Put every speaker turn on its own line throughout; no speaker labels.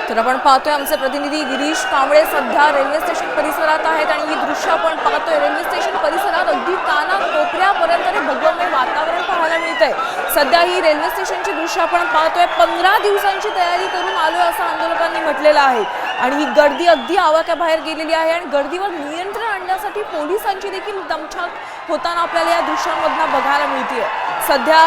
तर आपण पाहतोय आमचे प्रतिनिधी गिरीश कांबळे सध्या रेल्वे स्टेशन परिसरात आहेत आणि ही दृश्य आपण पाहतोय रेल्वे स्टेशन परिसरात अगदी कानाकोपऱ्यापर्यंत हे भगवमय वातावरण पाहायला मिळतंय। सध्या ही रेल्वे स्टेशनची दृश्य आपण पाहतोय 15 दिवसांची तयारी करून आलोय असं आंदोलकांनी म्हटलेलं आहे आणि ही गर्दी अगदी आवाक्याबाहेर गेलेली आहे आणि गर्दीवर नियंत्रण आणण्यासाठी पोलिसांची देखील दमछाक होताना आपल्याला या दृश्यांमधून बघायला मिळते। सध्या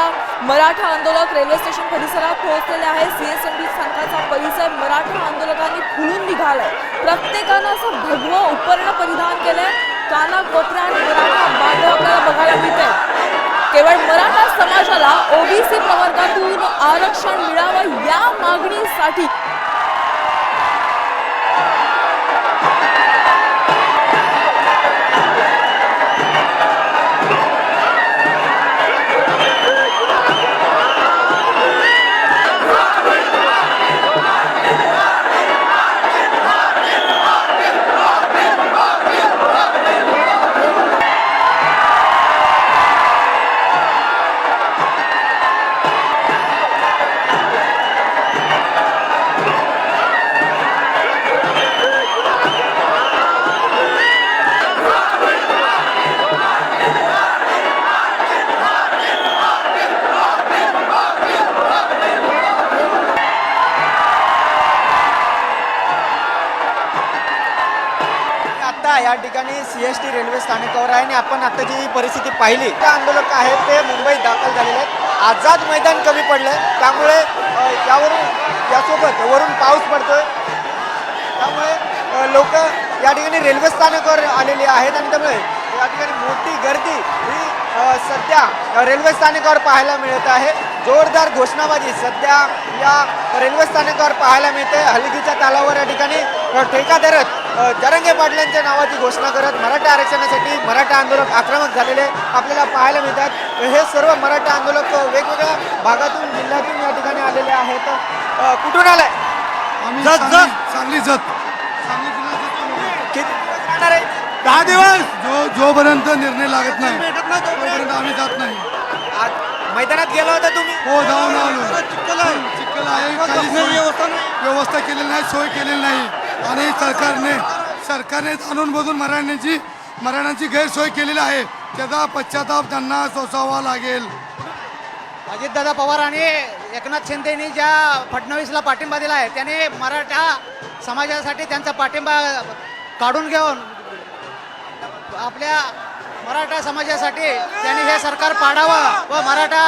मराठा आंदोलक रेल्वे स्टेशन परिसरात पोहोचलेले आहेत। सीएसएमटी स्थानकाचा परिसर मराठा आंदोलकांनी फुलून निघालाय। प्रत्येकानं असं भगवं उपरण परिधान केलंय। कानाकोपऱ्यात मराठा बांधव आपल्याला बघायला मिळतंय। केवळ मराठा समाजाला ओबीसी प्रवर्गातून आरक्षण मिळावं या मागणीसाठी
या ठिकाणी सीएसटी रेल्वे स्थानकावर आहे आणि आपण आता जी परिस्थिती पाहिली त्या आंदोलक आहेत ते मुंबईत दाखल झालेले आहेत। आझाद मैदान कमी पडलंय त्यामुळे यासोबत वरून पाऊस पडतोय त्यामुळे लोक या ठिकाणी रेल्वे स्थानकावर आलेले आहेत आणि त्यामुळे या ठिकाणी मोठी गर्दी ही सध्या रेल्वे स्थानकावर पाहायला मिळत आहे। जोरदार घोषणाबाजी सध्या या रेल्वे स्थानकावर पाहायला मिळते। हलगीच्या तालावर या ठिकाणी ठेका धरत जरांगे पाटलांच्या नावाची घोषणा करत मराठा आरक्षणासाठी मराठा आंदोलक आक्रमक झालेले आपल्याला पाहायला मिळतात। हे सर्व मराठा आंदोलक वेगवेगळ्या भागातून जिल्ह्यातून या ठिकाणी आलेले आहेत। कुठून आलाय?
सांगली जत
किती दिवस राहणार आहे?
10 दिवस जोपर्यंत निर्णय लागत नाही तोपर्यंत आम्ही जात नाही।
आज मैदानात गेला होता तुम्ही?
हो जाऊन आलो। चिखल आहे, काही व्यवस्था केलेली नाही, सोय केलेली नाही आणि सरकारने जाणून बघून मराठ्यांची गैरसोय केलेली आहे। त्याचा पश्चाताप त्यांना सोसावा लागेल।
अजितदादा पवार आणि एकनाथ शिंदेनी ज्या फडणवीसला पाठिंबा दिला आहे त्याने मराठा समाजासाठी त्यांचा पाठिंबा काढून घेऊन आपल्या मराठा समाजासाठी त्यांनी हे सरकार पाडावं व मराठा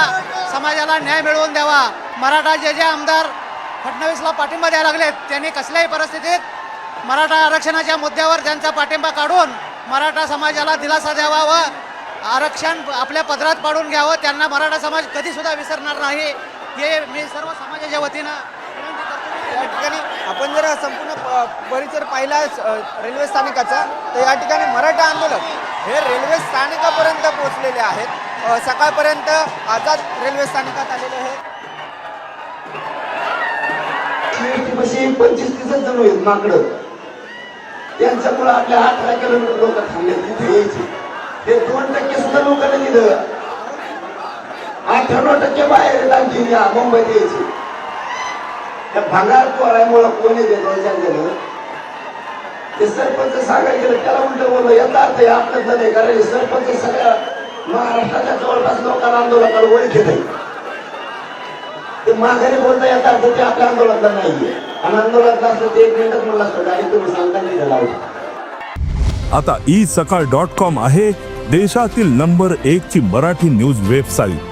समाजाला न्याय मिळवून द्यावा। मराठा जे आमदार फडणवीसला पाठिंबा द्यायला लागलेत त्यांनी कसल्याही परिस्थितीत मराठा आरक्षणाच्या मुद्द्यावर त्यांचा पाठिंबा काढून मराठा समाजाला दिलासा द्यावा व आरक्षण आपल्या पदरात पाडून घ्यावं। त्यांना मराठा समाज कधीसुद्धा विसरणार नाही हे मी सर्व समाजाच्या वतीनं
या ठिकाणी आपण जर संपूर्ण परिसर पाहिला रेल्वे स्थानकाचा तर या ठिकाणी मराठा आंदोलक हे रेल्वे स्थानकापर्यंत पोहोचलेले आहेत। सकाळपर्यंत आझाद रेल्वे स्थानकात आलेले आहेत।
25-30 जण आहेत माकडं त्यांच्यामुळे आपल्या 18 किलोमीटर लोक थांबले तिथे यायचे। ते 2% सुद्धा लोकांना दिलं 98% बाहेर आणखी मुंबईत यायचे। त्या भागात पोरामुळे कोणी झालं ते सरपंच सांगायला गेलं त्याला उलट बोललं याचा अर्थ आपल्यातला नाही कारण सरपंच सगळ्या महाराष्ट्राच्या जवळपास लोकांना आंदोलकाला ओळखीत आहे। ते माघारी बोलता याचा अर्थ ते आपल्या आंदोलनातला नाहीये आणि आंदोलनातला असलं ते 1 मिनिटच म्हणलं असतं आणि तुम्ही सांगता नाही झाला।
आता isakal.com आहे देशातील नंबर 1 ची मराठी न्यूज वेबसाईट।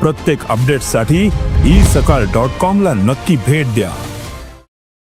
प्रत्येक अपडेटसाठी isakal.com ला नक्की भेट द्या।